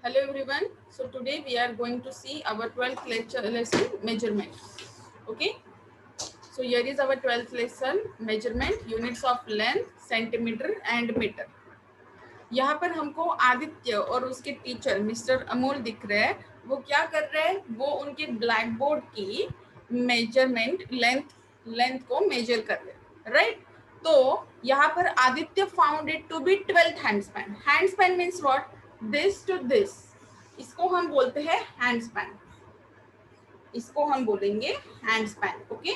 Hello everyone. So today we are going to see our 12th lesson measurement. Okay. So here is our 12th lesson measurement units of length, centimeter and meter. यहाँ पर हमको आदित्य और उसके teacher mister Amol दिख रहे हैं. वो क्या कर रहे हैं? वो उनके ब्लैक बोर्ड की मेजरमेंट लेंथ को मेजर कर रहे हैं, राइट? तो यहाँ पर Aditya found it to be 12th hand span. Hand span means what? This to this. इसको हम बोलते हैं हैंड स्पैन. इसको हम बोलेंगे hand span. Okay,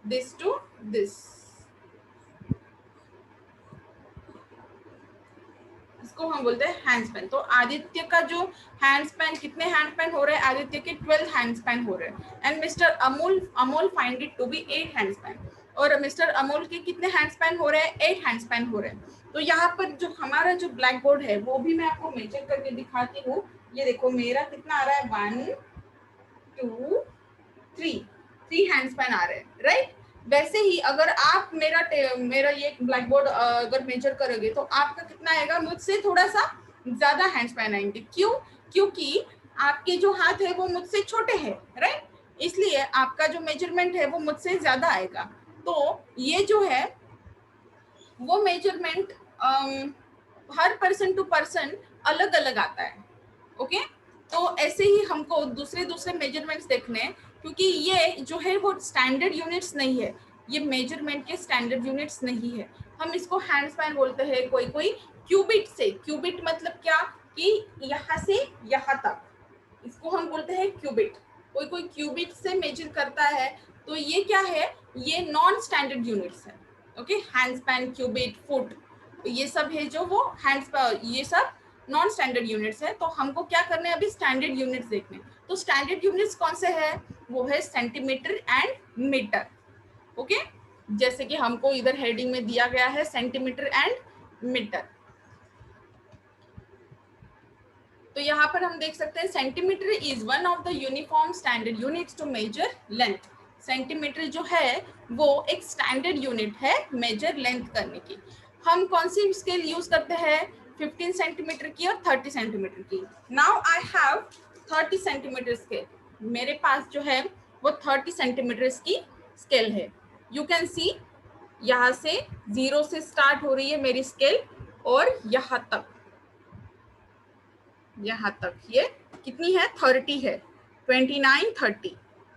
this to this, इसको हम बोलते हैं हैंड स्पैन. तो आदित्य का जो हैंड स्पैन, कितने हैंड स्पैन हो रहे हैं? आदित्य के 12 हैंड स्पैन हो रहे हैं. And mister Amol find it to be 8 hand span. और मिस्टर अमोल के कितने हैंड स्पैन हो रहे हैं? 8 हैंड स्पैन हो रहे हैं. तो यहाँ पर जो हमारा जो ब्लैक बोर्ड है वो भी मैं आपको मेजर करके दिखाती हूँ. ये देखो मेरा कितना आ रहा है, 1 2 3 हैंड स्पैन आ रहे हैं, राइट? वैसे ही अगर आप मेरा ये ब्लैक बोर्ड अगर मेजर करोगे तो आपका कितना आएगा? मुझसे थोड़ा सा ज्यादा हैंड स्पैन आएंगे. क्यों? क्योंकि आपके जो हाथ है वो मुझसे छोटे हैं, राइट? इसलिए आपका जो मेजरमेंट है वो मुझसे ज्यादा आएगा. तो ये जो है वो मेजरमेंट हर पर्सन टू पर्सन अलग अलग आता है. ओके, तो ऐसे ही हमको दूसरे दूसरे मेजरमेंट्स देखने हैं, क्योंकि ये जो है वो स्टैंडर्ड यूनिट्स नहीं है. ये मेजरमेंट के स्टैंडर्ड यूनिट्स नहीं है. हम इसको हैंड स्पैन बोलते हैं. कोई कोई क्यूबिट से, क्यूबिट मतलब क्या कि यहाँ से यहाँ तक, इसको हम बोलते हैं क्यूबिट. कोई कोई क्यूबिट से मेजर करता है. तो ये क्या है? ये नॉन स्टैंडर्ड यूनिट्स है. Okay, hand span, cubit, foot, ये सब है जो वो ये सब नॉन स्टैंडर्ड यूनिट्स है. तो हमको क्या करने हैं अभी? स्टैंडर्ड यूनिट्स देखने. तो स्टैंडर्ड यूनिट्स कौन से है? वो है सेंटीमीटर एंड मीटर. ओके, जैसे कि हमको इधर हेडिंग में दिया गया है सेंटीमीटर एंड मीटर. तो यहाँ पर हम देख सकते हैं centimetre is one of the uniform standard units to measure length. Centimetre जो है वो एक स्टैंडर्ड यूनिट है मेजर लेंथ करने की. हम कौन सी स्केल यूज करते हैं? 15 सेंटीमीटर की और 30 सेंटीमीटर की. Now I have 30 centimetre scale. मेरे पास जो है वो 30 सेंटीमीटर की स्केल है. यू कैन सी, यहाँ से 0 से स्टार्ट हो रही है मेरी स्केल और यहाँ तक ये कितनी है? 30 है. 29 30.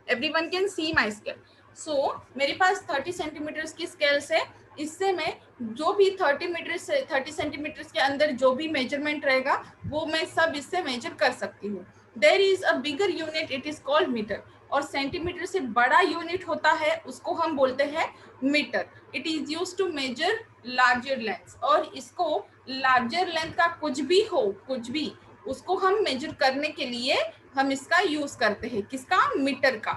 Everyone can see my scale. So मेरे पास 30 सेंटीमीटर की स्केल्स है. इससे मैं जो भी 30 सेंटीमीटर के अंदर जो भी मेजरमेंट रहेगा वो मैं सब इससे मेजर कर सकती हूँ. There is a bigger unit, it is called metre. और सेंटीमीटर से बड़ा यूनिट होता है उसको हम बोलते हैं metre. It is use to measure larger length. और इसको लार्जर लेंथ का कुछ भी उसको हम मेजर करने के लिए हम इसका यूज करते हैं. किसका? मीटर का.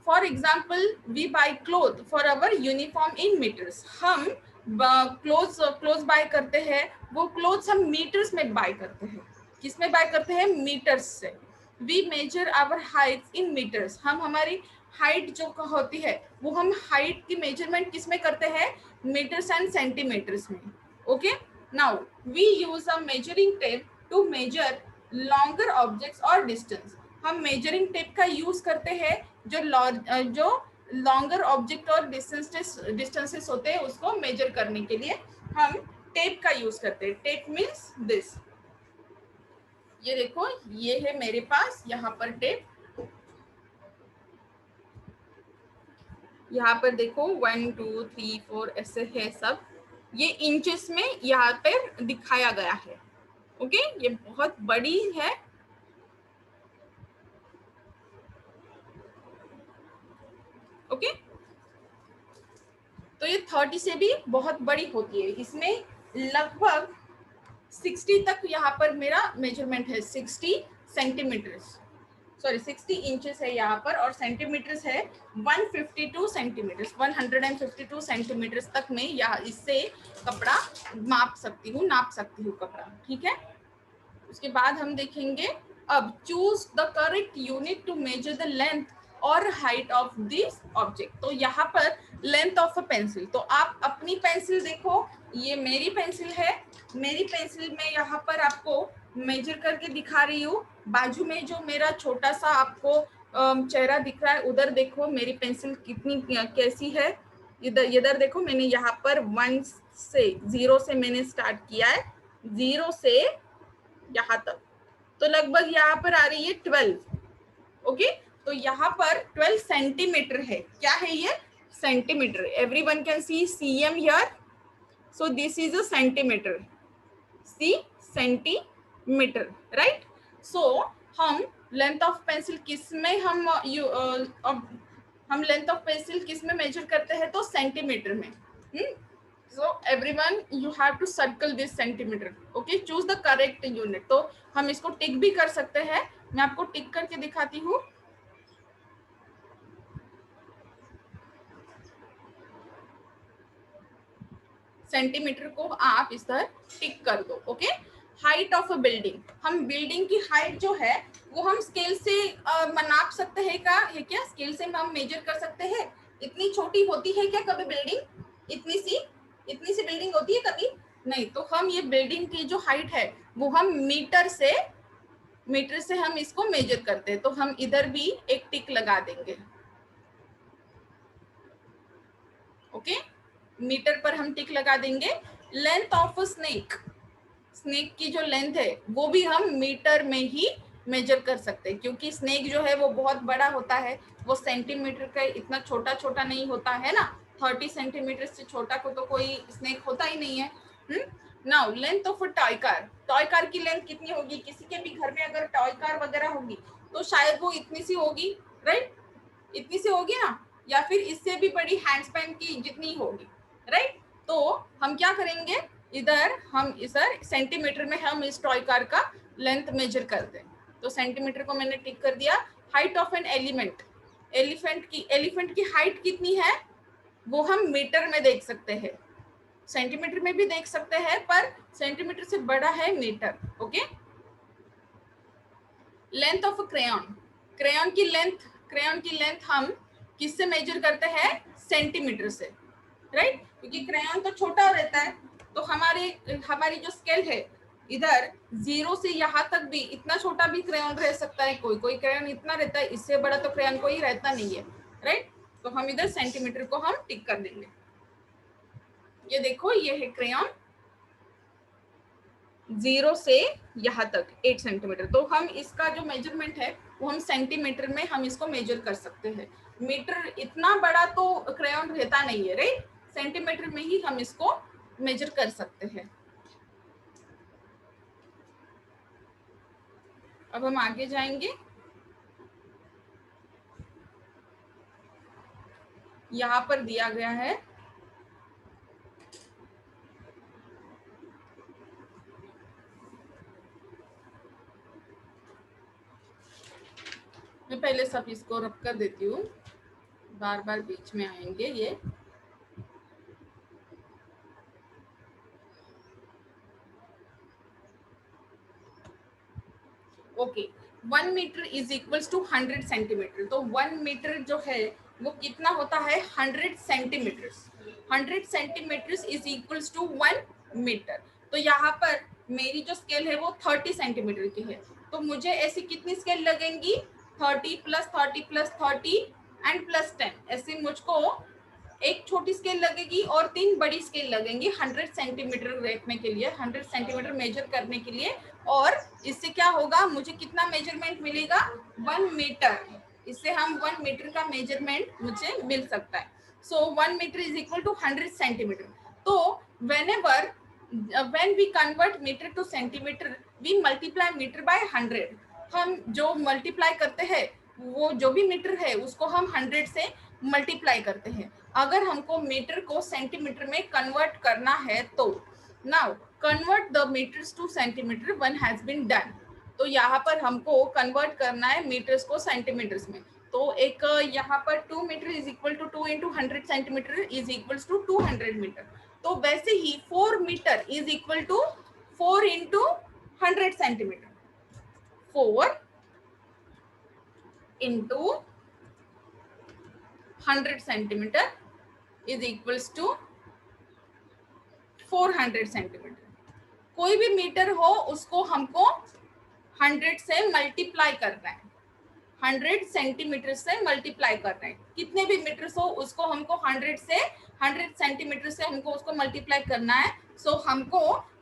For example, we buy cloth for our uniform in metres. हम क्लोथ बाय करते हैं, वो क्लोथ्स हम मीटर्स में बाय करते हैं. किस में बाय करते हैं? मीटर्स से. We measure our height in metres. हम हमारी हाइट जो होती है वो हम हाइट की मेजरमेंट किस में करते हैं? मीटर्स एंड सेंटीमीटर्स में. Okay, now we use a measuring tape to measure longer objects और डिस्टेंस. हम मेजरिंग टेप का यूज करते हैं जो लॉन्गर ऑब्जेक्ट और डिस्टेंसेस होते हैं उसको मेजर करने के लिए हम टेप का यूज करते हैं. Tape means this. ये देखो, ये है मेरे पास यहाँ पर टेप. यहाँ पर देखो 1 2 3 4 ऐसे है सब. ये इंचेस में यहाँ पर दिखाया गया है. ओके, ये बहुत बड़ी है. ओके, तो ये 30 से भी बहुत बड़ी होती है. इसमें लगभग 60 तक यहाँ पर मेरा मेजरमेंट है. 60 सेंटीमीटर, सॉरी 60 इंचेस है यहाँ पर. और सेंटीमीटर्स है 152 सेंटीमीटर्स. 152 सेंटीमीटर्स तक मैं यहाँ इससे कपड़ा नाप सकती हूँ कपड़ा. ठीक है, उसके बाद हम देखेंगे. अब choose the correct unit to measure the length और हाइट ऑफ दिस ऑब्जेक्ट. तो यहाँ पर लेंथ ऑफ अ पेंसिल. तो आप अपनी पेंसिल देखो, ये मेरी पेंसिल है. मेरी पेंसिल में यहाँ पर आपको मेजर करके दिखा रही हूँ। बाजू में जो मेरा छोटा सा आपको चेहरा दिख रहा है, उधर देखो मेरी पेंसिल कितनी कैसी है। इधर देखो, मैंने यहाँ पर 1 से 0 से मैंने स्टार्ट किया है, 0 से यहाँ तक, तो लगभग यहाँ पर आ रही है 12। ओके, तो यहाँ पर 12 सेंटीमीटर है। क्या है ये? Centimetre. Everyone can see cm here, so this is a centimetre. See centimetre, right. So हम लेंथ ऑफ पेंसिल किस में हम लेंथ ऑफ पेंसिल किस में मेजर करते हैं? तो सेंटीमीटर में। So everyone you have to circle this centimeter. Okay, choose the correct unit. तो हम इसको टिक भी कर सकते हैं, मैं आपको टिक करके दिखाती हूँ। सेंटीमीटर को आप इस तरह टिक कर दो। Okay, height of a building, हम बिल्डिंग की हाइट जो है वो हम स्केल से नाप सकते हैं क्या? है क्या स्केल से हम मेजर कर सकते हैं? इतनी छोटी होती है क्या कभी बिल्डिंग? इतनी सी बिल्डिंग होती है कभी? नहीं। तो हम ये बिल्डिंग की जो हाइट है वो हम मीटर से हम इसको मेजर करते हैं। तो हम इधर भी एक टिक लगा देंगे। ओके, मीटर पर हम टिक लगा देंगे। लेंथ ऑफ स्नेक की जो लेंथ है वो भी हम मीटर में ही मेजर कर सकते हैं, क्योंकि स्नेक जो है वो बहुत बड़ा होता है, वो सेंटीमीटर का इतना छोटा नहीं होता है ना। 30 सेंटीमीटर से छोटा को तो कोई स्नेक होता ही नहीं है। Now length of a toy car की लेंथ कितनी होगी? किसी के भी घर में अगर टॉय कार वगैरह होगी तो शायद वो इतनी सी होगी, राइट? इतनी सी होगी ना, या फिर इससे भी बड़ी हैंडस्पैन की जितनी होगी, राइट? तो हम क्या करेंगे, इधर हम इधर सेंटीमीटर में हम इस टॉय कार का लेंथ मेजर करते हैं। तो सेंटीमीटर को मैंने टिक कर दिया। हाइट ऑफ एन एलिफेंट की हाइट कितनी है वो हम मीटर में देख सकते हैं, सेंटीमीटर में भी देख सकते हैं, पर सेंटीमीटर से बड़ा है metre. Okay, length of crayon की लेंथ हम किससे मेजर करते हैं? सेंटीमीटर से, राइट? क्योंकि क्रेयॉन तो छोटा रहता है, तो हमारी जो स्केल है इधर 0 से यहाँ तक भी इतना छोटा भी क्रेयॉन रह सकता है, कोई क्रेयॉन इतना रहता है, इससे बड़ा तो क्रेयॉन कोई रहता नहीं है, राइट? तो हम इधर सेंटीमीटर को हम टिक कर देंगे। ये देखो, ये है क्रेयॉन 0 से यहाँ तक 8 सेंटीमीटर। तो हम इसका जो मेजरमेंट है वो हम सेंटीमीटर में हम इसको मेजर कर सकते हैं। मीटर इतना बड़ा तो क्रेयॉन रहता नहीं है, राइट? सेंटीमीटर में ही हम इसको मेजर कर सकते हैं। अब हम आगे जाएंगे। यहाँ पर दिया गया है मैं पहले सब इसको रब कर देती हूँ, बार बार बीच में आएंगे ये। Okay, 1 metre is equals to 100 centimetre. तो 1 मीटर जो है वो कितना होता है? 100 centimetre. 100 centimetre is equals to 1 metre. तो यहाँ पर मेरी जो स्केल है वो 30 सेंटीमीटर की है, तो मुझे ऐसी कितनी स्केल लगेंगी? 30 प्लस 30 प्लस 30 एंड प्लस 10, ऐसे मुझको एक छोटी स्केल लगेगी और 3 बड़ी स्केल लगेंगी 100 सेंटीमीटर रेखने के लिए, 100 सेंटीमीटर मेजर करने के लिए। और इससे क्या होगा, मुझे कितना मेजरमेंट मिलेगा? 1 मीटर। इससे हम 1 मीटर का मेजरमेंट मुझे मिल सकता है। So 1 metre is equal to 100 centimetre. तो whenever when we convert meter to centimeter we multiply meter by 100। हम जो मल्टीप्लाई करते हैं वो जो भी मीटर है उसको हम 100 से मल्टीप्लाई करते हैं। अगर हमको मीटर को सेंटीमीटर में कन्वर्ट करना है तो now convert the metres to centimetre, one has been done. तो यहाँ पर हमको कन्वर्ट करना है मीटर्स को सेंटीमीटर्स में। तो एक यहाँ पर 2 metre is equal to 2 into 100 centimetre is equal to 200 metre. तो वैसे ही 4 metre is equal to 4 into 100 centimetre. 4 into 100 centimetre is equals to 400 centimetre. कोई भी मीटर हो उसको हमको 100 से मल्टीप्लाई करना है, 100 सेंटीमीटर से मल्टीप्लाई कर रहे हैं, कितने भी मीटर्स हो उसको हमको 100 से 100 सेंटीमीटर से हमको उसको मल्टीप्लाई करना है। सो हमको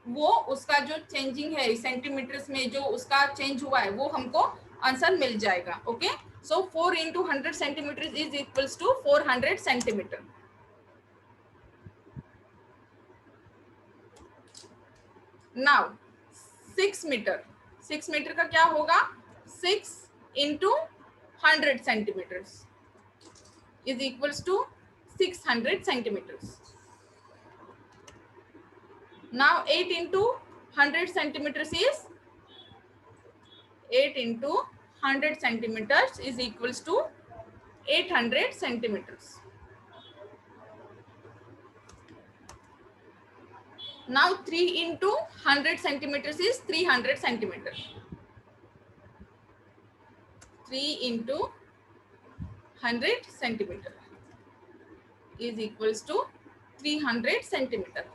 वो उसका जो चेंजिंग है सेंटीमीटर्स में जो उसका चेंज हुआ है वो हमको आंसर मिल जाएगा। Okay, so 4 into 100 centimetre is equals to 400 centimetre. Now 6 metre, 6 metre का क्या होगा, 6 into 100 centimeters is equals to 600 centimeters. Now 8 into 100 centimeters is 8 into 100 centimeters is equals to 800 centimeters. Now 3 into 100 centimeters is 300 centimeters. 3 into 100 centimeter is equals to 300 centimeter.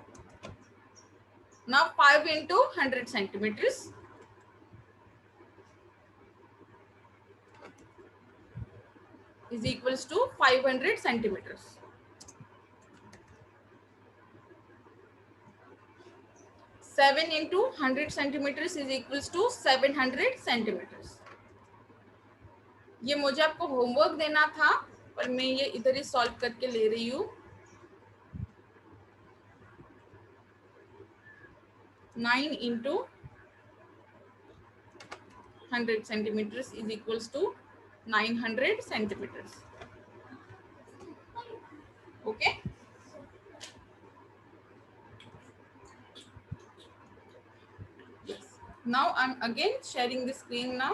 Now 5 into 100 centimeters is equals to 500 centimeters. 7 into 100 centimeters is equals to 700 centimeters. ये मुझे आपको homework देना था पर मैं ये इधर ही solve करके ले रही हूँ। 9 into 100 centimeters is equals to 900 centimeters. Okay. Yes. Now I'm again sharing the screen now.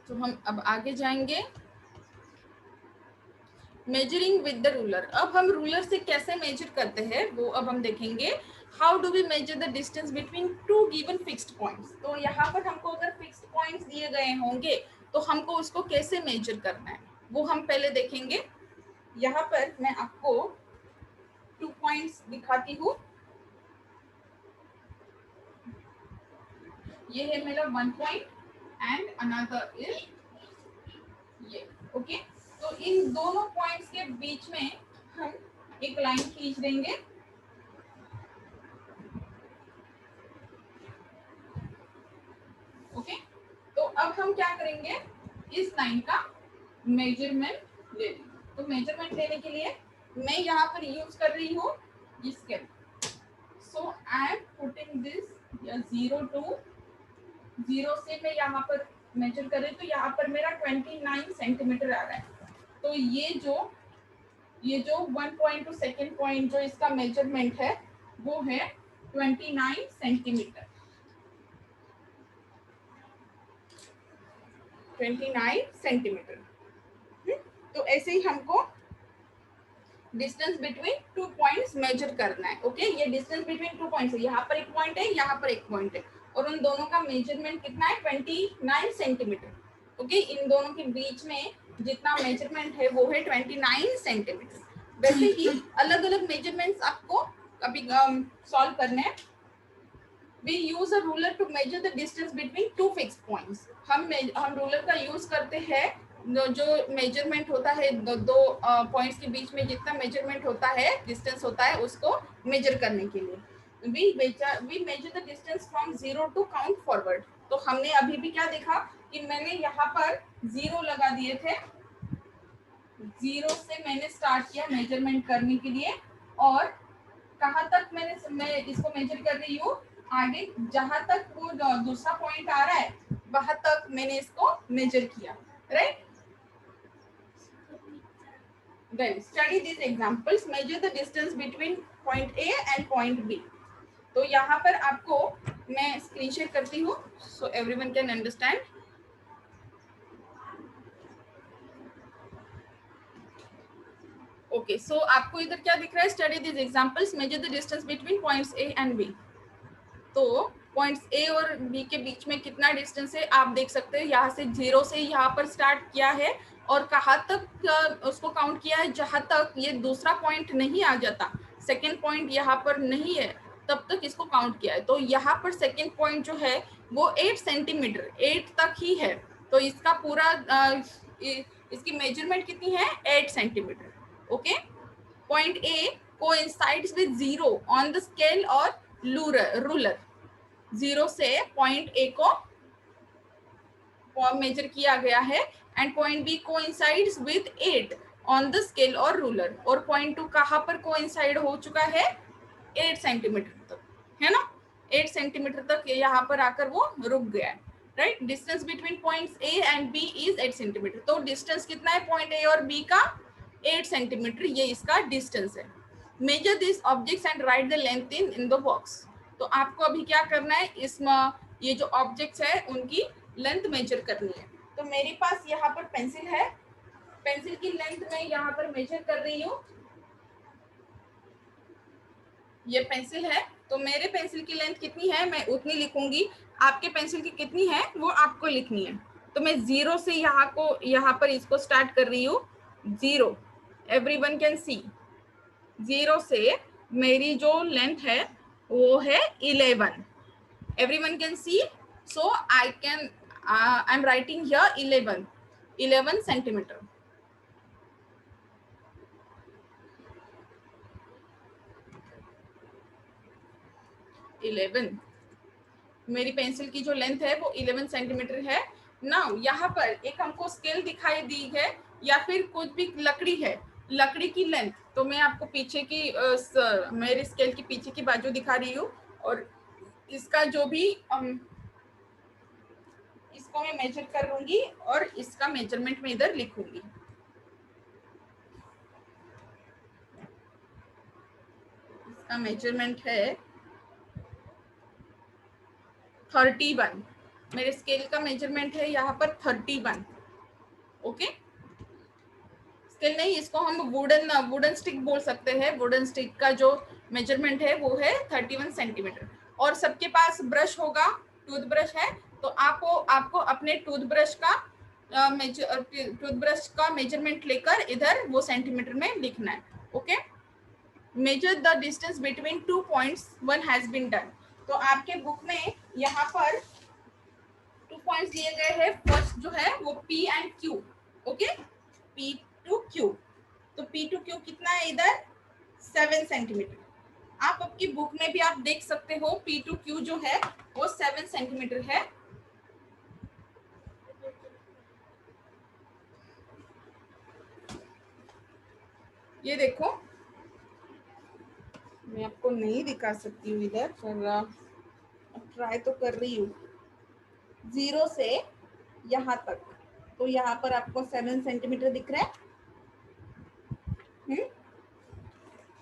तो हम अब आगे जाएंगे। मेजरिंग विद द रूलर, अब हम रूलर से कैसे मेजर करते हैं वो अब हम देखेंगे। How do we measure the distance between two given fixed points. तो यहाँ पर हमको अगर फिक्स्ड पॉइंट्स दिए गए होंगे तो हमको उसको कैसे मेजर करना है वो हम पहले देखेंगे। यहाँ पर मैं आपको 2 पॉइंट्स दिखाती हूँ। ये है मेरा 1 पॉइंट एंड अनदर इज ये। ओके, तो इन दोनों पॉइंट्स के बीच में हम एक लाइन खींच देंगे। ओके, तो अब हम क्या करेंगे, इस लाइन का मेजरमेंट ले लेंगे। तो मेजरमेंट लेने के लिए मैं यहाँ पर यूज कर रही हूँ scale. So I am putting this 0 to 0 से मैं यहाँ पर मेजर कर रही हूँ। तो यहाँ पर मेरा 29 सेंटीमीटर आ रहा है। तो ये जो 1 पॉइंट टू सेकेंड पॉइंट जो इसका मेजरमेंट है वो है 29 सेंटीमीटर। 29 सेंटीमीटर। तो ऐसे ही हमको डिस्टेंस बिटवीन 2 पॉइंट्स मेजर करना है। ओके, ये डिस्टेंस बिटवीन 2 पॉइंट्स है, यहाँ पर एक पॉइंट है, यहाँ पर एक पॉइंट है और उन दोनों का मेजरमेंट कितना है 29 सेंटीमीटर। ओके, इन दोनों के बीच में जितना मेजरमेंट है वो है 29 सेंटीमीटर। वैसे ही अलग अलग मेजरमेंट्स आपको कभी सॉल्व करने हैं। We use a ruler to measure the distance between two fixed points. हम रूलर का यूज करते हैं जो मेजरमेंट होता है दो पॉइंट्स के बीच में जितना मेजरमेंट होता है डिस्टेंस होता है उसको मेजर करने के लिए। we measure the distance from 0 to count forward. तो हमने अभी भी क्या देखा कि मैंने यहाँ पर 0 लगा दिए थे, 0 से मैंने स्टार्ट किया मेजरमेंट करने के लिए और कहाँ तक मैं इसको मेजर कर रही हूँ, आगे जहां तक वो दूसरा पॉइंट आ रहा है वहां तक मैंने इसको मेजर किया। Right, then study this examples, measure the distance between point A and point B. तो यहाँ पर आपको मैं स्क्रीन शेयर करती हूँ so everyone can understand. Okay, so आपको इधर क्या दिख रहा है, study this examples, measure the distance between points A and B. तो पॉइंट्स ए और बी के बीच में कितना डिस्टेंस है आप देख सकते हैं। यहाँ से 0 से यहाँ पर स्टार्ट किया है और कहाँ तक उसको काउंट किया है, जहाँ तक ये दूसरा पॉइंट नहीं आ जाता, सेकेंड पॉइंट यहाँ पर नहीं है तब तक इसको काउंट किया है। तो यहाँ पर सेकेंड पॉइंट जो है वो 8 सेंटीमीटर 8 तक ही है। तो इसका पूरा इसकी मेजरमेंट कितनी है 8 centimetre. Okay, point A coincides with 0 on the scale और रूलर। 0 से पॉइंट ए को मेजर किया गया है and point B coincides with 8 on the scale और रूलर। और पॉइंट 2 कहाँ पर कोइंसाइड हो चुका है 8 सेंटीमीटर तक, है ना। 8 सेंटीमीटर तक यहाँ पर आकर वो रुक गया है, right. Distance between points A and B is 8 centimetre. तो डिस्टेंस कितना है पॉइंट ए और बी का 8 सेंटीमीटर, ये इसका डिस्टेंस है। Measure this objects and write the length in the box. तो आपको अभी क्या करना है, इसमें ये जो ऑब्जेक्ट्स है उनकी लेंथ मेजर करनी है। तो मेरे पास यहाँ पर पेंसिल है, पेंसिल की लेंथ मैं यहाँ पर मेजर कर रही हूँ। ये पेंसिल है, तो मेरे पेंसिल की लेंथ कितनी है मैं उतनी लिखूंगी, आपके पेंसिल की कितनी है वो आपको लिखनी है। तो मैं 0 से यहाँ पर इसको स्टार्ट कर रही हूँ। 0, एवरीवन कैन सी। 0 से मेरी जो लेंथ है वो है 11। Everyone can C, so I am writing here 11 centimetre. 11 मेरी पेंसिल की जो लेंथ है वो 11 सेंटीमीटर है। नाउ यहाँ पर एक हमको स्केल दिखाई दी है या फिर कुछ भी लकड़ी है, लकड़ी की लेंथ। तो मैं आपको पीछे की मेरे स्केल की पीछे की बाजू दिखा रही हूँ और इसका जो भी इसको मैं मेजर कर लूंगी और इसका मेजरमेंट में इधर लिखूंगी। इसका मेजरमेंट है 31। मेरे स्केल का मेजरमेंट है यहाँ पर 31। ओके, स्केल नहीं, इसको हम वुडन स्टिक बोल सकते हैं। वुडन स्टिक का जो मेजरमेंट है वो है 31 सेंटीमीटर। और सबके पास ब्रश होगा, टूथब्रश है, तो आपको अपने टूथब्रश का मेजरमेंट लेकर इधर वो सेंटीमीटर में लिखना है। Okay, measure the distance between 2 points, 1 has been done. तो आपके बुक में यहाँ पर 2 पॉइंट्स दिए गए हैं। फर्स्ट जो है वो P and Q। Okay, P to Q। तो P टू Q कितना है इधर 7 सेंटीमीटर। आप आपकी बुक में भी आप देख सकते हो P टू Q जो है वो 7 सेंटीमीटर है। ये देखो, मैं आपको नहीं दिखा सकती हूँ इधर, पर ट्राई तो कर रही हूँ। 0 से यहाँ तक, तो यहाँ पर आपको 7 सेंटीमीटर दिख रहा है,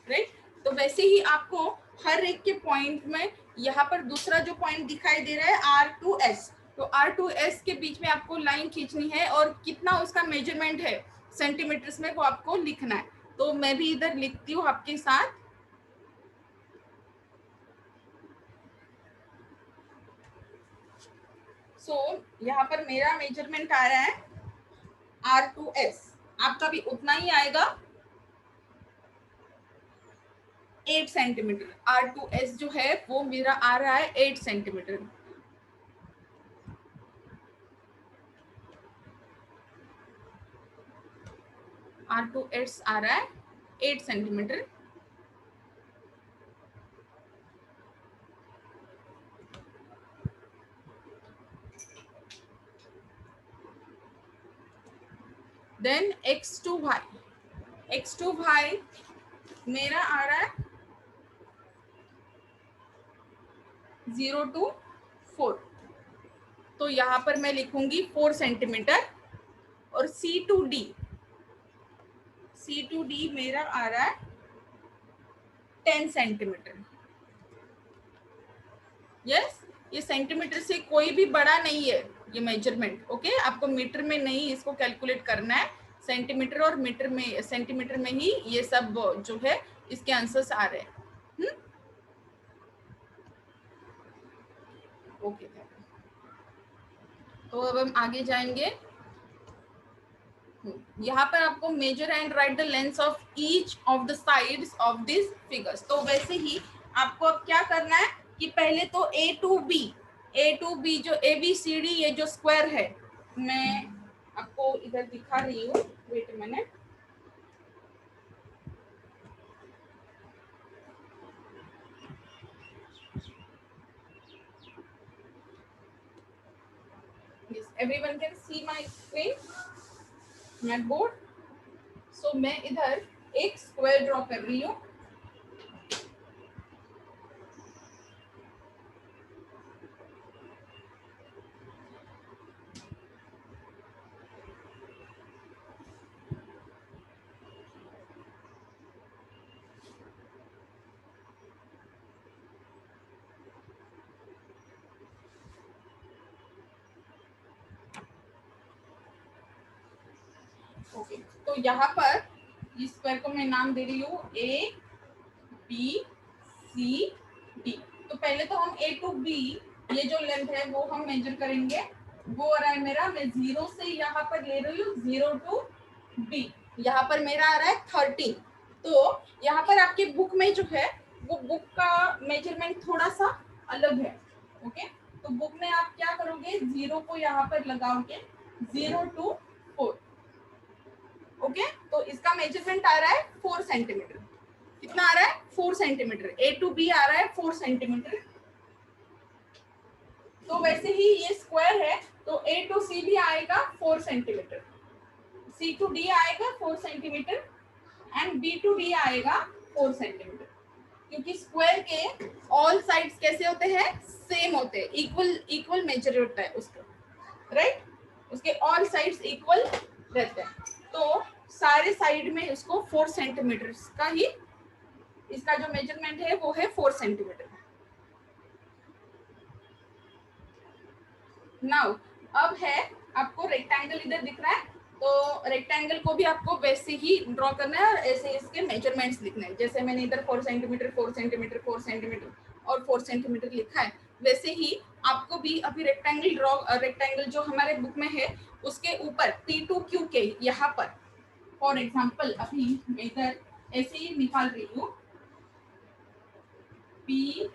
राइट। तो वैसे ही आपको हर एक के पॉइंट में यहाँ पर दूसरा जो पॉइंट दिखाई दे रहा है R2S, तो R2S के बीच में आपको लाइन खींचनी है और कितना उसका मेजरमेंट है सेंटीमीटर्स में वो आपको लिखना है। तो मैं भी इधर लिखती हूँ आपके साथ। यहाँ पर मेरा मेजरमेंट आ रहा है R2S, आपका भी उतना ही आएगा 8 सेंटीमीटर। R2S जो है वो मेरा आ रहा है 8 सेंटीमीटर। R2S आ रहा है 8 सेंटीमीटर। देन X2Y, X2Y मेरा आ रहा है 0 to 4। तो यहाँ पर मैं लिखूंगी 4 सेंटीमीटर। और C2D मेरा आ रहा है 10 सेंटीमीटर। यस, ये सेंटीमीटर से कोई भी बड़ा नहीं है ये मेजरमेंट। ओके, आपको मीटर में नहीं इसको कैलकुलेट करना है, सेंटीमीटर और मीटर में, सेंटीमीटर में ही ये सब जो है इसके आंसर्स आ रहे हैं। ओके, तो अब हम आगे जाएंगे। यहाँ पर आपको measure and write the length of each of the sides of this figures. तो वैसे ही आपको अब क्या करना है कि पहले तो ए टू बी जो ए बी सी डी ये जो स्क्वायर है, मैं आपको इधर दिखा रही हूँ, wait minute. Yes, everyone can see my screen, my board. So मैं इधर एक स्क्वायर ड्रॉ कर रही हूँ। ओके, तो यहाँ पर इस स्क्वायर को मैं नाम दे रही हूँ ए बी सी डी। तो पहले तो हम ए टू बी ये जो लेंथ है वो हम मेजर करेंगे। वो आ रहा है मेरा, मैं 0 से यहाँ पर ले रही हूँ 0 टू बी, यहाँ पर मेरा आ रहा है 13। तो यहाँ पर आपके बुक में जो है वो बुक का मेजरमेंट थोड़ा सा अलग है। ओके, तो बुक में आप क्या करोगे, 0 को यहाँ पर लगाओगे 0 टू 4। ओके, तो इसका मेजरमेंट आ रहा है 4 सेंटीमीटर। कितना आ रहा है, 4 सेंटीमीटर। ए टू बी आ रहा है 4 सेंटीमीटर। तो वैसे ही ये स्क्वायर है, तो ए टू सी भी आएगा 4 सेंटीमीटर, सी टू डी आएगा 4 centimetre and B to D आएगा 4 सेंटीमीटर। क्योंकि स्क्वायर के ऑल साइड्स कैसे होते हैं, सेम होते हैं, इक्वल इक्वल मेजर होता है उसका, राइट। उसके ऑल साइड्स इक्वल रहते हैं, तो सारे साइड में इसको 4 सेंटीमीटर का ही इसका जो मेजरमेंट है वो है 4 सेंटीमीटर। नाउ अब है आपको रेक्टेंगल इधर दिख रहा है, तो रेक्टेंगल को भी आपको वैसे ही ड्रॉ करना है और ऐसे इसके मेजरमेंट्स लिखने हैं। जैसे मैंने इधर 4 सेंटीमीटर 4 सेंटीमीटर 4 सेंटीमीटर और 4 सेंटीमीटर लिखा है, वैसे ही आपको भी अभी रेक्टेंगल जो हमारे बुक में है उसके ऊपर P2Q के यहाँ पर फॉर एग्जाम्पल अभी मैं इधर ऐसे ही निकाल रही हूँ PQRS।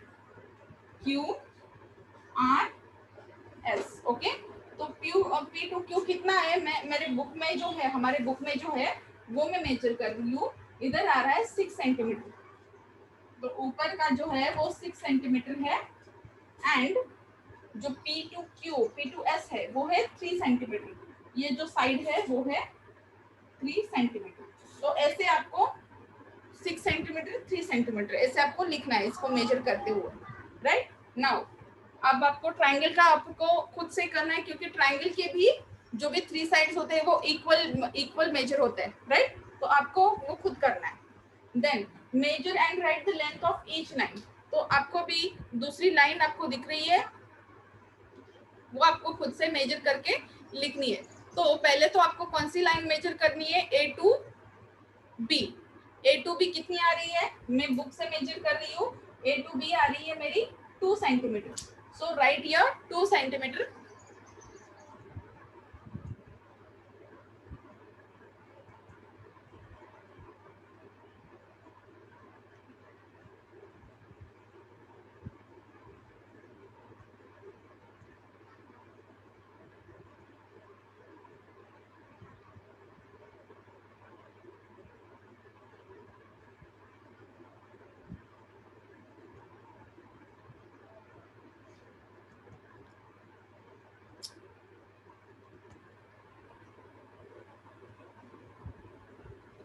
ओके, तो P2Q कितना है, मैं मेरे बुक में जो है, हमारे बुक में जो है वो मैं मेजर कर रही हूँ। इधर आ रहा है 6 सेंटीमीटर, तो ऊपर का जो है वो 6 सेंटीमीटर है एंड जो P2S है वो है 3 सेंटीमीटर। ये जो साइड है वो है 3 सेंटीमीटर। तो ऐसे आपको 6 सेंटीमीटर 3 सेंटीमीटर ऐसे आपको लिखना है इसको मेजर करते हुए, राइट। नाउ अब आपको ट्राइंगल का आपको खुद से करना है, क्योंकि ट्राइंगल के भी जो भी 3 साइड्स होते हैं वो इक्वल मेजर होते हैं, राइट। तो आपको वो खुद करना है। Then measure and write the length of each line. तो आपको भी दूसरी लाइन आपको दिख रही है, वो आपको खुद से मेजर करके लिखनी है। तो पहले तो आपको कौन सी लाइन मेजर करनी है, ए टू बी कितनी आ रही है, मैं बुक से मेजर कर रही हूँ। ए टू बी आ रही है मेरी 2 centimetre. So right here 2 centimetre.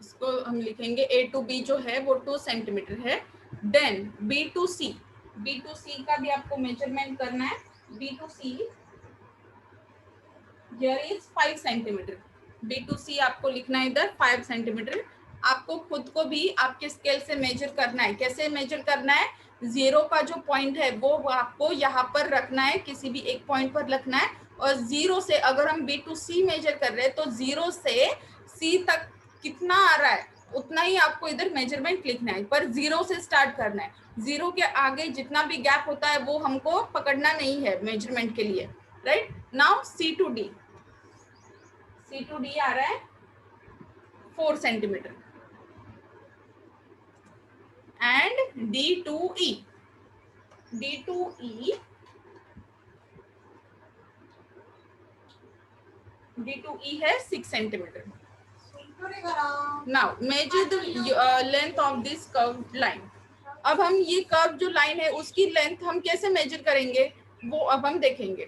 इसको हम लिखेंगे ए टू बी जो है वो 2 सेंटीमीटर है। देन बी टू सी का भी आपको मेजरमेंट करना है। B to C here is 5 centimetre. B to C आपको लिखना है इधर 5 सेंटीमीटर। आपको खुद को भी आपके स्केल से मेजर करना है। कैसे मेजर करना है, 0 का जो पॉइंट है वो आपको यहाँ पर रखना है, किसी भी एक पॉइंट पर रखना है। और 0 से अगर हम बी टू सी मेजर कर रहे हैं तो 0 से सी तक कितना आ रहा है उतना ही आपको इधर मेजरमेंट लिखना है, पर 0 से स्टार्ट करना है। 0 के आगे जितना भी गैप होता है वो हमको पकड़ना नहीं है मेजरमेंट के लिए, right. Now C to D आ रहा है 4 सेंटीमीटर and D2E. D2E है 6 centimeter. Now measure the length of this curved line. अब हम ये कर्व जो लाइन है उसकी लेंथ हम कैसे मेजर करेंगे वो अब हम देखेंगे.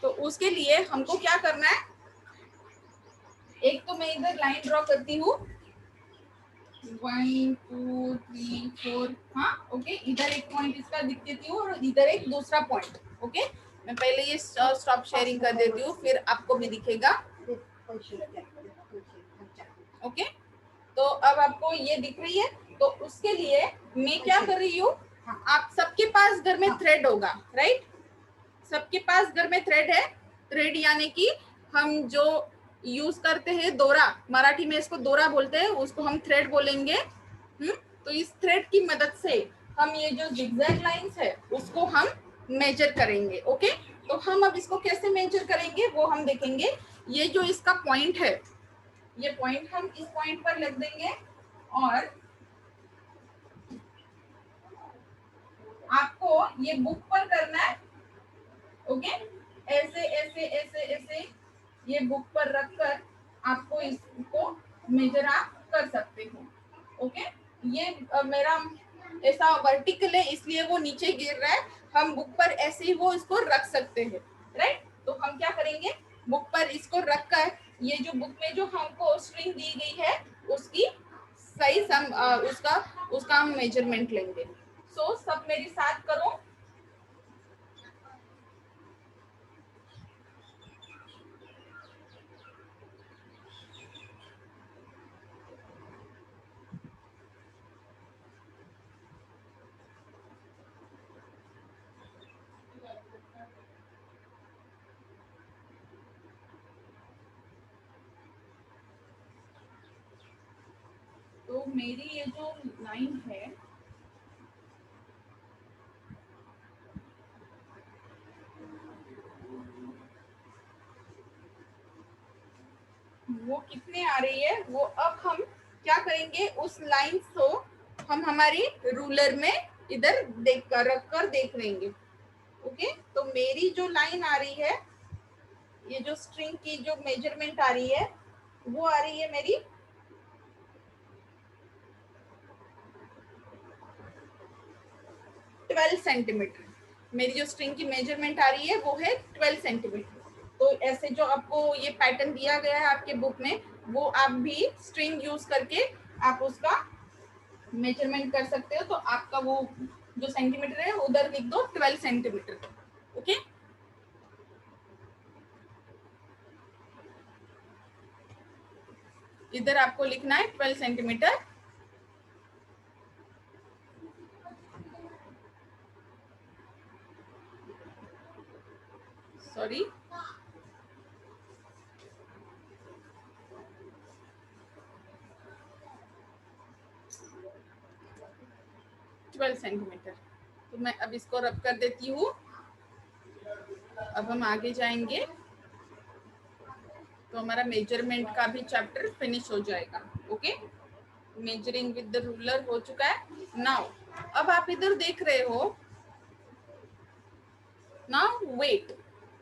तो उसके लिए हमको क्या करना है, एक तो मैं इधर लाइन ड्रॉ करती हूँ 1 2 3 4. हाँ ओके, इधर एक पॉइंट इसका दिख देती हूँ और इधर एक दूसरा पॉइंट. ओके मैं पहले ये स्टॉप शेयरिंग कर देती हूँ फिर आपको भी दिखेगा. ओके तो अब आपको ये दिख रही है. तो उसके लिए मैं क्या कर रही हूँ, आप सबके पास घर में थ्रेड होगा राइट. सबके पास घर में थ्रेड है. थ्रेड यानी कि हम जो यूज करते हैं दोरा, मराठी में इसको दोरा बोलते हैं, उसको हम थ्रेड बोलेंगे. तो इस थ्रेड की मदद से हम ये जो जिगजैग लाइंस है उसको हम मेजर करेंगे. ओके तो हम अब इसको कैसे मेजर करेंगे वो हम देखेंगे. ये जो इसका पॉइंट है, ये पॉइंट हम इस पॉइंट पर लग देंगे और आपको ये बुक पर करना है. ओके ऐसे ऐसे ऐसे ऐसे ये बुक पर रखकर आपको इसको मेजर आप कर सकते हो. ओके ये मेरा ऐसा वर्टिकल है इसलिए वो नीचे गिर रहा है. हम बुक पर ऐसे ही वो इसको रख सकते हैं राइट. तो हम क्या करेंगे, बुक पर इसको रखकर ये जो बुक में जो हमको स्ट्रिंग दी गई है उसकी साइज हम उसका हम मेजरमेंट लेंगे. सो सब मेरे साथ करो. तो मेरी ये जो लाइन है वो कितने आ रही है वो अब हम क्या करेंगे, उस लाइन को हम हमारी रूलर में इधर देख कर रख कर देख लेंगे. ओके तो मेरी जो लाइन आ रही है, ये जो स्ट्रिंग की जो मेजरमेंट आ रही है वो आ रही है मेरी 12 सेंटीमीटर. मेरी जो स्ट्रिंग की मेजरमेंट आ रही है वो है 12 सेंटीमीटर. तो ऐसे जो आपको ये पैटर्न दिया गया है आपके बुक में वो आप भी स्ट्रिंग यूज करके आप उसका मेजरमेंट कर सकते हो. तो आपका वो जो सेंटीमीटर है उधर लिख दो 12 सेंटीमीटर. ओके इधर आपको लिखना है 12 सेंटीमीटर. Sorry 12 centimetre. तो मैं अब इसको रब कर देती हूँ. अब हम आगे जाएंगे तो हमारा मेजरमेंट का भी चैप्टर फिनिश हो जाएगा. Okay measuring with the ruler हो चुका है. नाउ अब आप इधर देख रहे हो नाउ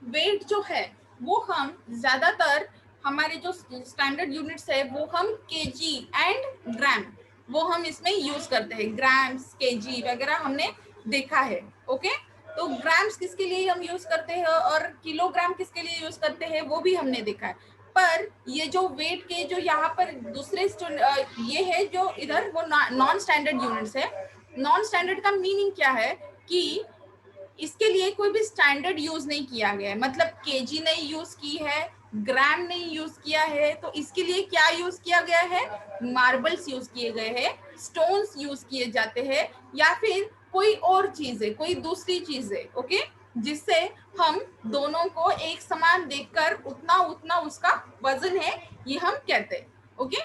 वेट जो है वो हम ज्यादातर हमारे जो स्टैंडर्ड यूनिट्स है वो हम केजी एंड ग्राम वो हम इसमें यूज करते हैं. ग्राम्स केजी वगैरह हमने देखा है. ओके तो ग्राम्स किसके लिए हम यूज करते हैं और किलोग्राम किसके लिए यूज करते हैं वो भी हमने देखा है. पर ये जो वेट के जो यहाँ पर दूसरे ये है जो इधर वो नॉन स्टैंडर्ड यूनिट्स है. नॉन स्टैंडर्ड का मीनिंग क्या है कि इसके लिए कोई भी स्टैंडर्ड यूज नहीं किया गया है. मतलब केजी नहीं यूज की है, ग्राम नहीं यूज किया है. तो इसके लिए क्या यूज किया गया है, मार्बल्स यूज किए गए हैं, स्टोन्स यूज किए जाते हैं या फिर कोई और चीज है, कोई दूसरी चीज है. ओके जिससे हम दोनों को एक समान देखकर उतना उतना उसका वजन है ये हम कहते हैं. ओके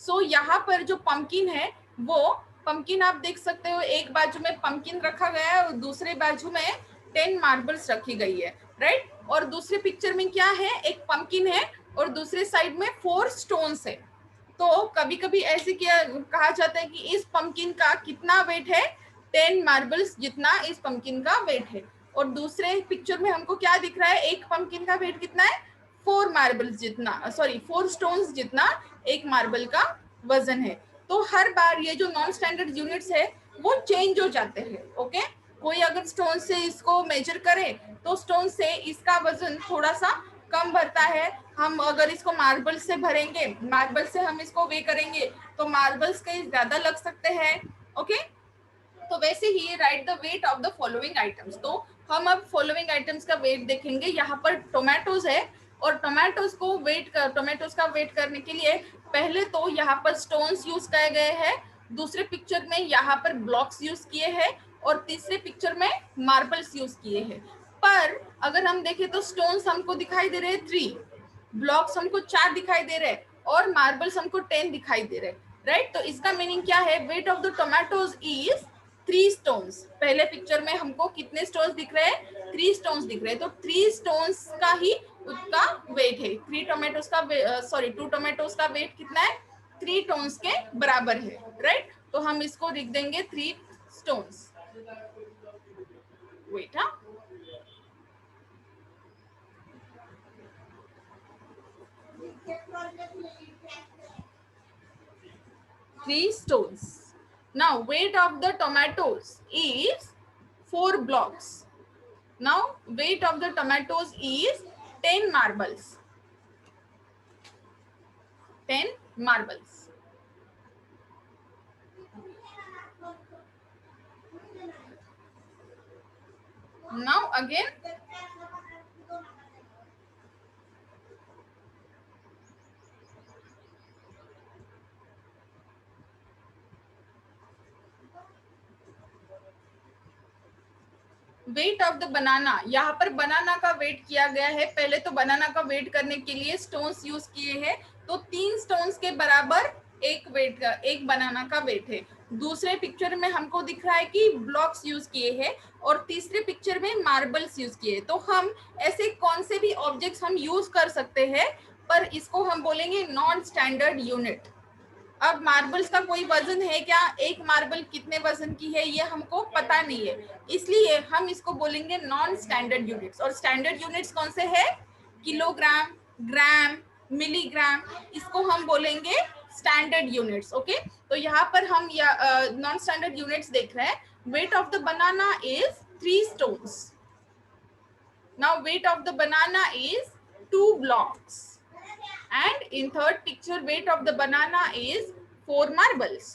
सो यहाँ पर जो पंपकिन है वो पंपकिन आप देख सकते हो, एक बाजू में पंपकिन रखा गया है और दूसरे बाजू में 10 मार्बल्स रखी गई है राइट. और दूसरे पिक्चर में क्या है, एक पंपकिन है और दूसरे साइड में 4 स्टोन्स है. तो कभी कभी ऐसे क्या कहा जाता है कि इस पंपकिन का कितना वेट है, 10 मार्बल्स जितना इस पंपकिन का वेट है। और दूसरे पिक्चर में हमको क्या दिख रहा है, एक पंपकिन का वेट कितना है, 4 मार्बल्स जितना, सॉरी 4 स्टोन्स जितना एक मार्बल का वजन है। तो हर बार ये जो नॉन स्टैंडर्ड यूनिट्स है वो चेंज हो जाते हैं। ओके, कोई अगर स्टोन से इसको मेजर करे तो स्टोन से इसका वजन थोड़ा सा कम भरता है। हम अगर इसको मार्बल से भरेंगे, मार्बल से हम इसको वे करेंगे तो मार्बल्स के ज्यादा लग सकते हैं। ओके, तो वैसे ही write the weight of the following items. तो हम अब फॉलोइंग आइटम्स का वेट देखेंगे। यहाँ पर टोमेटोज है और टोमेटोज को टोमेटोज का वेट करने के लिए पहले तो यहाँ पर स्टोन्स यूज किए गए हैं, दूसरे पिक्चर में यहाँ पर ब्लॉक्स यूज किए हैं और तीसरे पिक्चर में मार्बल्स यूज किए हैं। पर अगर हम देखें तो स्टोन्स हमको दिखाई दे रहे हैं 3, ब्लॉक्स हमको 4 दिखाई दे रहे हैं और मार्बल्स हमको 10 दिखाई दे रहे हैं। राइट, तो इसका मीनिंग क्या है, wait of the tomatoes is 3 stones. पहले पिक्चर में हमको कितने स्टोन्स दिख रहे हैं, 3 स्टोन्स दिख रहे हैं। तो 3 स्टोन्स का ही उसका वेट है। 3 टोमेटोज का सॉरी 2 टोमेटोज का वेट कितना है, 3 टोन्स के बराबर है। राइट, तो हम इसको लिख देंगे 3 स्टोन्स। वेट, हाँ, three stones. Now weight of the tomatoes is 4 blocks. Now weight of the tomatoes is 10 marbles. 10 marbles. Now again wait of the banana. यहाँ पर बनाना का वेट किया गया है। पहले तो बनाना का वेट करने के लिए स्टोन्स यूज किए हैं, तो 3 स्टोन्स के बराबर एक वेट का, एक बनाना का वेट है। दूसरे पिक्चर में हमको दिख रहा है कि ब्लॉक्स यूज किए हैं और तीसरे पिक्चर में मार्बल्स यूज किए। तो हम ऐसे कौन से भी ऑब्जेक्ट्स हम यूज कर सकते हैं, पर इसको हम बोलेंगे नॉन स्टैंडर्ड यूनिट। अब मार्बल्स का कोई वजन है क्या, एक मार्बल कितने वजन की है ये हमको पता नहीं है, इसलिए हम इसको बोलेंगे नॉन स्टैंडर्ड यूनिट्स। और स्टैंडर्ड यूनिट्स कौन से है, किलोग्राम, ग्राम, मिलीग्राम, इसको हम बोलेंगे स्टैंडर्ड यूनिट्स। ओके, तो यहाँ पर हम नॉन स्टैंडर्ड यूनिट्स देख रहे हैं। Wait of the banana is 3 stones. Now weight of the banana is 2 blocks. And in third picture weight of the banana is 4 marbles.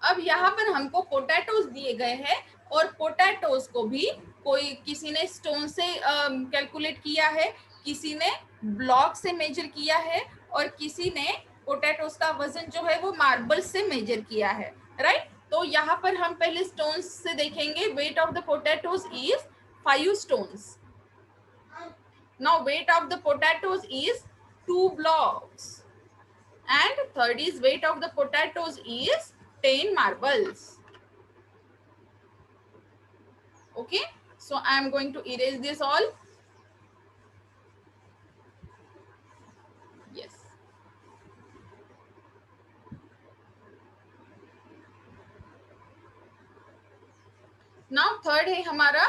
अब यहाँ पर हमको पोटैटोज दिए गए हैं और पोटैटोज को भी कोई किसी ने स्टोन से कैलकुलेट किया है, किसी ने ब्लॉक से मेजर किया है और किसी ने पोटैटोज का वजन जो है वो मार्बल से मेजर किया है। राइट, तो यहाँ पर हम पहले स्टोन्स से देखेंगे। Wait of the potatoes is 5 stones. Now weight of the potatoes is 2 blocks. And third is weight of the potatoes is 10 marbles. Okay, so I am going to erase this all. Yes. Now third है हमारा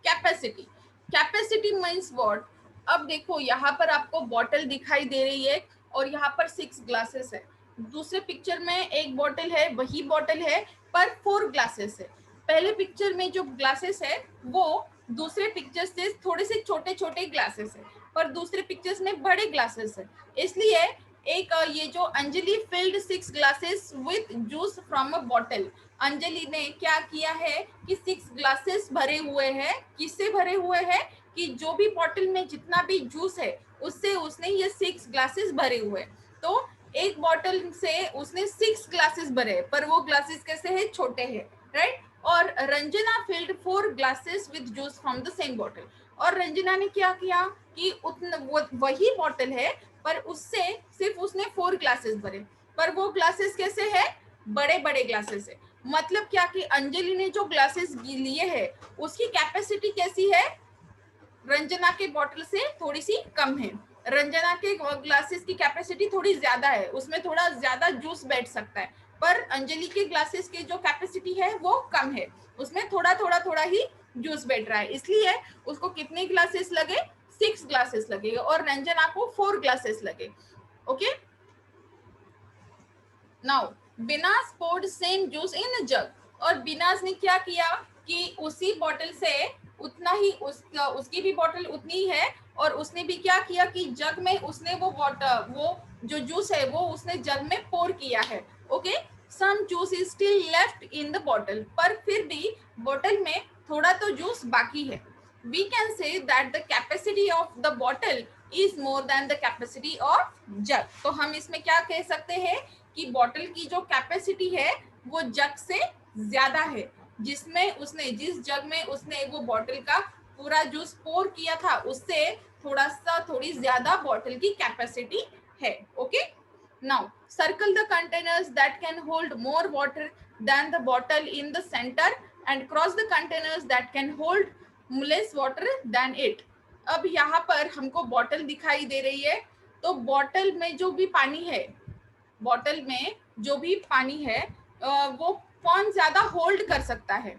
capacity. Capacity means what. अब देखो यहाँ पर आपको bottle दिखाई दे रही है और यहाँ पर 6 ग्लासेस है। दूसरे पिक्चर में एक बॉटल है, वही बॉटल है पर 4 ग्लासेस है। पहले पिक्चर में जो ग्लासेस है वो दूसरे पिक्चर से थोड़े से छोटे छोटे ग्लासेस है, पर दूसरे पिक्चर्स में बड़े ग्लासेस है। इसलिए एक ये जो Anjali field 6 glasses with juice from a bottle. Anjali ने क्या किया है कि 6 ग्लासेस भरे हुए हैं। किससे भरे हुए हैं कि जो भी बॉटल में जितना भी जूस है उससे उसने ये 6 ग्लासेस भरे हुए। तो एक बॉटल से उसने 6 ग्लासेस भरे, पर वो ग्लासेस कैसे है, छोटे हैं। राइट, और Ranjana field 4 glasses with juice from the same bottle. और रंजना ने क्या किया कि वही बॉटल है पर उससे सिर्फ उसने 4 ग्लासेस भरे, पर वो ग्लासेस कैसे है, बड़े बड़े ग्लासेस है। मतलब क्या कि अंजलि ने जो ग्लासेस लिए हैं उसकी कैपेसिटी कैसी है, रंजना के बॉटल से थोड़ी सी कम है। रंजना के ग्लासेस की कैपेसिटी थोड़ी ज्यादा है, उसमें थोड़ा ज्यादा जूस बैठ सकता है, पर अंजलि के ग्लासेस की जो कैपेसिटी है वो कम है, उसमें थोड़ा थोड़ा थोड़ा ही जूस बैठ रहा है, इसलिए उसको कितने ग्लासेस लगे, 6 ग्लासेस लगेगा और रंजना को 4 ग्लासेस लगे। ओके, नाउ बिनास poured same juice in a jug, और बिनास ने क्या किया कि उसी बॉटल से उतना ही उसकी भी बॉटल उतनी ही है, और उसने भी क्या किया कि जग में उसने वो जो जूस है वो उसने जग में पोर किया है। Okay, some juice is still left in the bottle, पर फिर भी बॉटल में थोड़ा तो जूस बाकी है। We can say that the capacity of the bottle is more than the capacity of jug. तो हम इसमें क्या कह सकते हैं कि बॉटल की जो कैपेसिटी है वो जग से ज्यादा है, जिस जग में उसने वो बॉटल का पूरा जूस पोर किया था उससे थोड़ी ज्यादा बॉटल की कैपेसिटी है। Okay, now circle the containers that can hold more water than the bottle in the centre and cross the containers that can hold less water than it. अब यहाँ पर हमको बॉटल दिखाई दे रही है, तो बॉटल में जो भी पानी है, बॉटल में जो भी पानी है वो कौन ज्यादा होल्ड कर सकता है,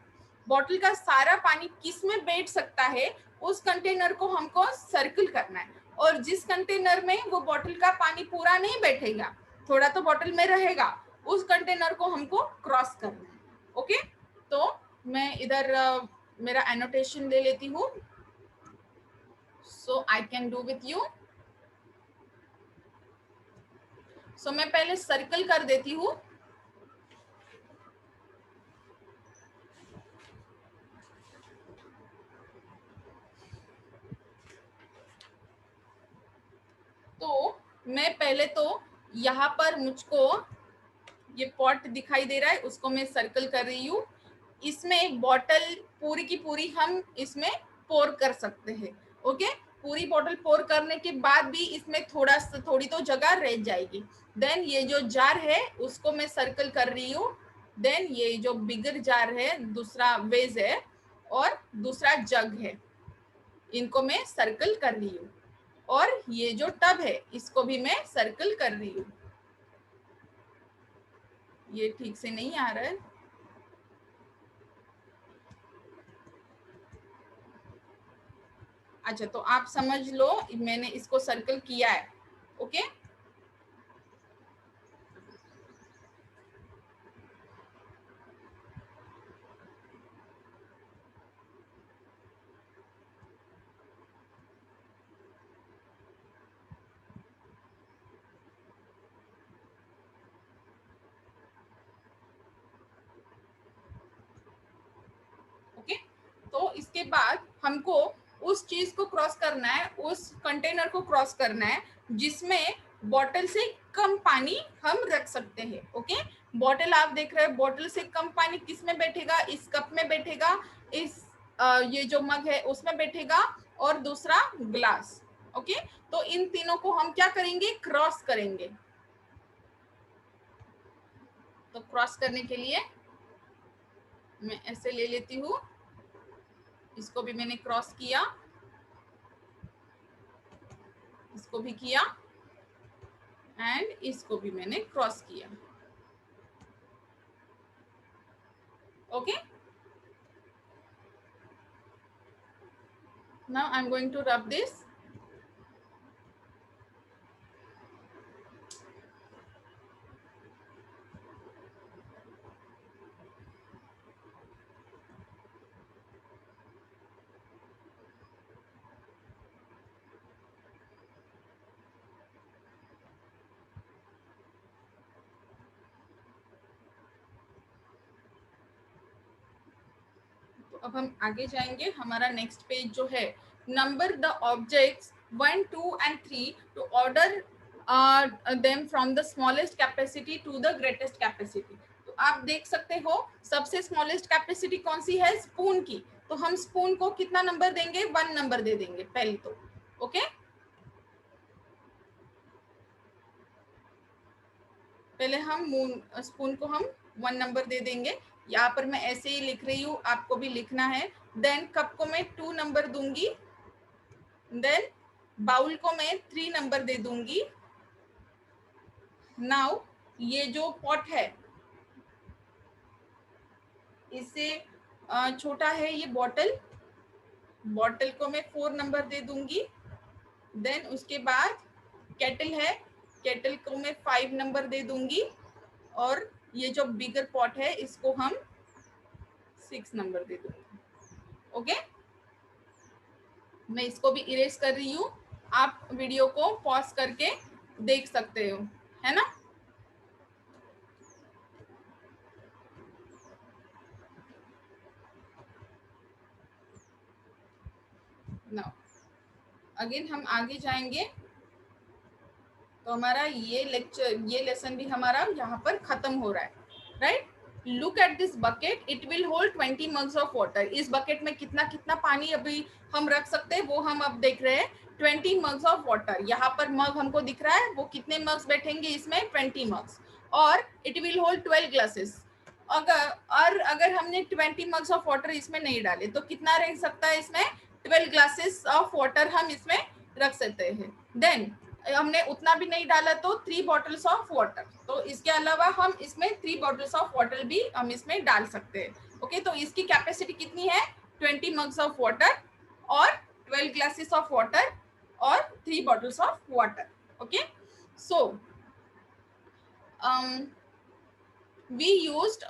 बॉटल का सारा पानी किस में बैठ सकता है, उस कंटेनर को हमको सर्कल करना है, और जिस कंटेनर में वो बॉटल का पानी पूरा नहीं बैठेगा, थोड़ा तो बॉटल में रहेगा, उस कंटेनर को हमको क्रॉस करना है। ओके, तो मैं इधर मेरा एनोटेशन ले लेती हूँ, so I can do with you. सो मैं पहले सर्कल कर देती हूँ। तो मैं पहले तो यहाँ पर मुझको ये पॉट दिखाई दे रहा है, उसको मैं सर्कल कर रही हूँ, इसमें बॉटल पूरी की पूरी हम इसमें पोर कर सकते हैं। ओके, पूरी बॉटल पोर करने के बाद भी इसमें थोड़ी तो जगह रह जाएगी। देन ये जो जार है उसको मैं सर्कल कर रही हूँ, देन ये जो बिगर जार है, दूसरा वेज है और दूसरा जग है, इनको मैं सर्कल कर रही हूँ, और ये जो टब है इसको भी मैं सर्कल कर रही हूँ। ये ठीक से नहीं आ रहा है, अच्छा तो आप समझ लो मैंने इसको सर्कल किया है। ओके, ओके, तो इसके बाद हमको उस चीज को क्रॉस करना है, उस कंटेनर को क्रॉस करना है जिसमें बॉटल से कम पानी हम रख सकते हैं। ओके, बॉटल आप देख रहे हैं, बॉटल से कम पानी किस में बैठेगा, इस कप में बैठेगा, इस ये जो मग है उसमें बैठेगा, और दूसरा ग्लास। ओके, तो इन तीनों को हम क्या करेंगे, क्रॉस करेंगे। तो क्रॉस करने के लिए मैं ऐसे ले लेती हूँ, इसको भी मैंने क्रॉस किया, इसको भी किया, एंड इसको भी मैंने क्रॉस किया। Okay, now I am going to rub this. अब हम आगे जाएंगे, हमारा नेक्स्ट पेज जो है, number the objects 1, 2 and 3 to order them from the smallest capacity to the greatest capacity. तो आप देख सकते हो सबसे स्मॉलेस्ट कैपेसिटी कौन सी है, स्पून की, तो हम स्पून को कितना नंबर देंगे, 1 नंबर दे देंगे पहले तो। ओके, पहले हम स्पून को हम 1 नंबर दे देंगे, यहाँ पर मैं ऐसे ही लिख रही हूँ, आपको भी लिखना है। देन कप को मैं 2 नंबर दूंगी, देन बाउल को मैं 3 नंबर दे दूंगी। नाउ ये जो पॉट है इससे छोटा है ये बॉटल, बॉटल को मैं 4 नंबर दे दूंगी। देन उसके बाद केटल है, केटल को मैं 5 नंबर दे दूंगी। और ये जो बिगर पॉट है इसको हम 6 नंबर दे दूंगी। ओके, मैं इसको भी इरेज कर रही हूँ, आप वीडियो को पॉज करके देख सकते हो, है ना। नाउ अगेन हम आगे जाएंगे, तो हमारा ये लेक्चर, ये लेसन भी हमारा यहाँ पर खत्म हो रहा है, right. Look at this bucket, it will hold 20 mugs of water. इस बकेट में कितना कितना पानी अभी हम रख सकते हैं वो हम अब देख रहे हैं। 20 मग्स ऑफ वाटर, यहाँ पर मग हमको दिख रहा है, वो कितने मग्स बैठेंगे इसमें, 20 मग्स। और इट विल होल्ड 12 ग्लासेस। अगर हमने 20 मग्स ऑफ वाटर इसमें नहीं डाले तो कितना रह सकता है इसमें, 12 ग्लासेस ऑफ वाटर हम इसमें रख सकते हैं। देन हमने उतना भी नहीं डाला तो 3 बॉटल्स ऑफ वाटर, तो इसके अलावा हम इसमें 3 बॉटल्स ऑफ वाटर भी हम इसमें डाल सकते हैं। ओके, तो इसकी कैपेसिटी कितनी है, 20 मग्स ऑफ वाटर और 12 ग्लासेस ऑफ वाटर और 3 bottles of water. Okay, so we used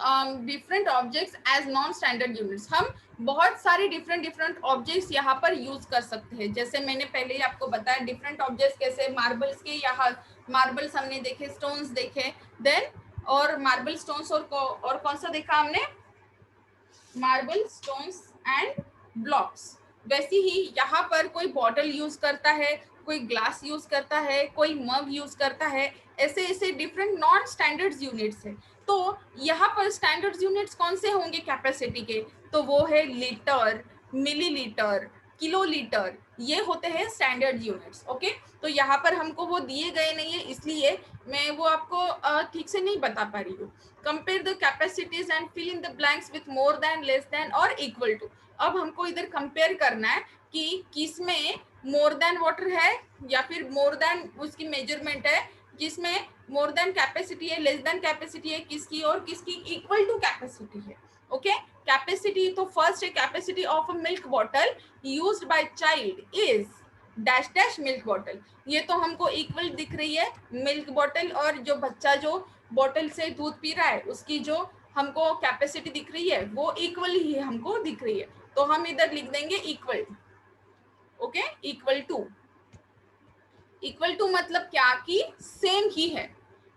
different objects as non standard units। हम बहुत सारे डिफरेंट ऑब्जेक्ट्स यहाँ पर यूज कर सकते हैं। जैसे मैंने पहले ही आपको बताया डिफरेंट ऑब्जेक्ट्स कैसे, मार्बल्स के, यहाँ मार्बल्स हमने देखे, स्टोन्स देखे, देन और मार्बल स्टोन्स और कौन सा देखा हमने, मार्बल स्टोन्स एंड ब्लॉक्स। वैसे ही यहाँ पर कोई बॉटल यूज करता है, कोई ग्लास यूज करता है, कोई मग यूज करता है, ऐसे ऐसे डिफरेंट नॉन स्टैंडर्ड यूनिट्स है। तो यहाँ पर स्टैंडर्ड यूनिट्स कौन से होंगे कैपेसिटी के, तो वो है लीटर, मिलीलीटर, किलोलीटर, ये होते हैं स्टैंडर्ड यूनिट्स। ओके, तो यहाँ पर हमको वो दिए गए नहीं है, इसलिए मैं वो आपको ठीक से नहीं बता पा रही हूँ। Compare the capacities and fill in the blanks with more than, less than और इक्वल टू। अब हमको इधर कंपेयर करना है कि किसमें मोर देन वाटर है या फिर मोर देन उसकी मेजरमेंट है, किसमें मोर देन कैपेसिटी है, लेस देन कैपेसिटी है किसकी, और किसकी इक्वल टू कैपेसिटी है। ओके, कैपेसिटी तो फर्स्ट है, capacity of a milk bottle used by child is dash dash milk bottle. ये तो हमको इक्वल दिख रही है मिल्क बॉटल, और जो बच्चा जो बॉटल से दूध पी रहा है उसकी जो हमको कैपेसिटी दिख रही है वो इक्वल ही हमको दिख रही है, तो हम इधर लिख देंगे equal. Okay, equal to, equal to मतलब क्या कि सेम ही है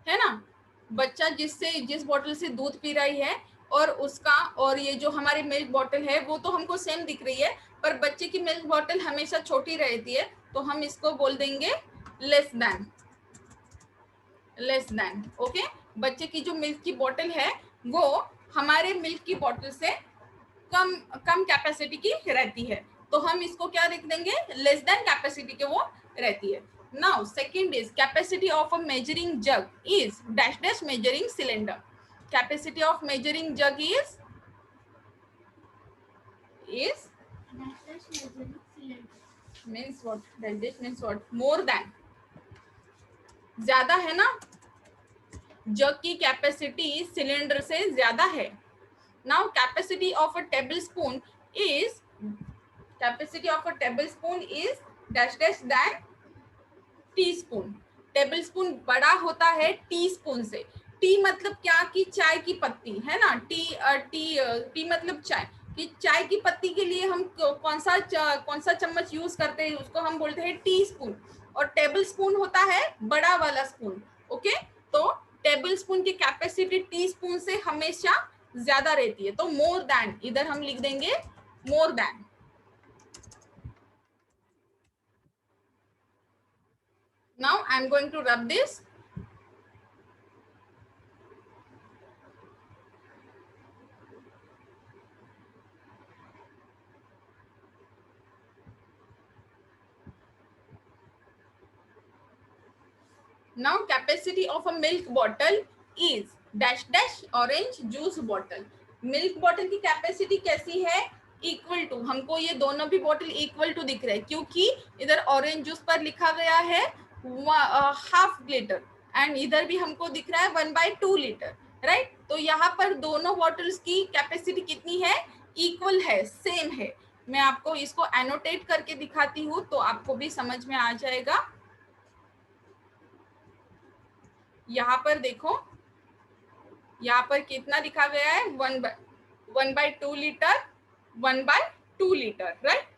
ना। बच्चा जिस बॉटल से दूध पी रही है और उसका, और ये जो हमारी मिल्क बॉटल है वो तो हमको सेम दिख रही है, पर बच्चे की मिल्क बॉटल हमेशा छोटी रहती है, तो हम इसको बोल देंगे less than, less then. Okay, बच्चे की जो मिल्क की बॉटल है वो हमारे मिल्क की बॉटल से कम कम कैपेसिटी की रहती है, तो हम इसको क्या लिख देंगे, लेस देन कैपेसिटी के वो रहती है। Now second is capacity of a measuring jug is dash dash measuring cylinder. Capacity of measuring jug is means what, dash dash means what, more than, ज्यादा है ना, जग की कैपेसिटी सिलेंडर से ज्यादा है। Now capacity of a tablespoon is, capacity of a tablespoon is dash dash than teaspoon. Tablespoon बड़ा होता है टी स्पून से। टी मतलब क्या कि चाय की पत्ती, है ना, टी मतलब चाय, कि चाय की पत्ती के लिए हम कौन सा चम्मच यूज करते हैं उसको हम बोलते हैं टी स्पून, और टेबल स्पून होता है बड़ा वाला स्पून। ओके, तो टेबल स्पून की कैपेसिटी टी स्पून से हमेशा ज्यादा रहती है, तो मोर देन इधर हम लिख देंगे more than. Now I am going to rub this. Now capacity of a milk bottle is dash dash orange juice bottle। Milk bottle की कैपेसिटी कैसी है इक्वल टू, हमको ये दोनों भी बॉटल इक्वल टू दिख रहे हैं क्योंकि इधर ऑरेंज जूस पर लिखा गया है हाफ लीटर एंड इधर भी हमको दिख रहा है 1/2 लीटर, राइट। तो यहाँ पर दोनों बॉटल्स की कैपेसिटी कितनी है, इक्वल है, सेम है। मैं आपको इसको एनोटेट करके दिखाती हूँ तो आपको भी समझ में आ जाएगा। यहाँ पर देखो, यहाँ पर कितना लिखा गया है, 1/2 लीटर, 1/2 लीटर, राइट।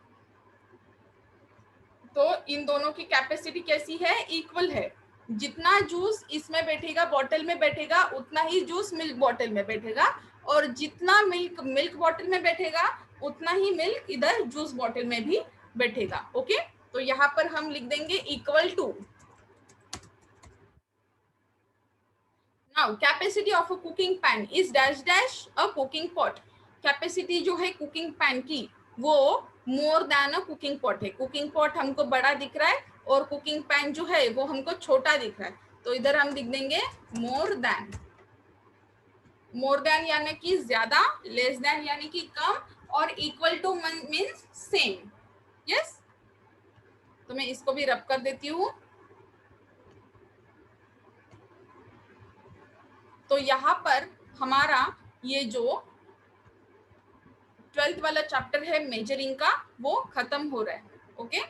तो इन दोनों की कैपेसिटी कैसी है, इक्वल है। जितना जूस इसमें बैठेगा, बॉटल में बैठेगा, उतना ही जूस मिल्क बॉटल में बैठेगा, और जितना मिल्क बॉटल में बैठेगा उतना ही मिल्क इधर जूस बॉटल में भी बैठेगा। ओके, तो यहाँ पर हम लिख देंगे equal to. Now capacity of a cooking pan is dash dash a cooking pot. Capacity जो है कुकिंग पैन की वो more than a cooking pot है। कुकिंग पॉट हमको बड़ा दिख रहा है और कुकिंग पैन जो है वो हमको छोटा दिख रहा है, तो इधर हम लिख देंगे मोर देन। मोर देन यानी कि ज्यादा, लेस देन यानी कि कम, और equal two means same. Yes, तो मैं इसको भी रब कर देती हूँ। तो यहाँ पर हमारा ये जो 12th वाला चैप्टर है मेजरिंग का वो खत्म हो रहा है। ओके।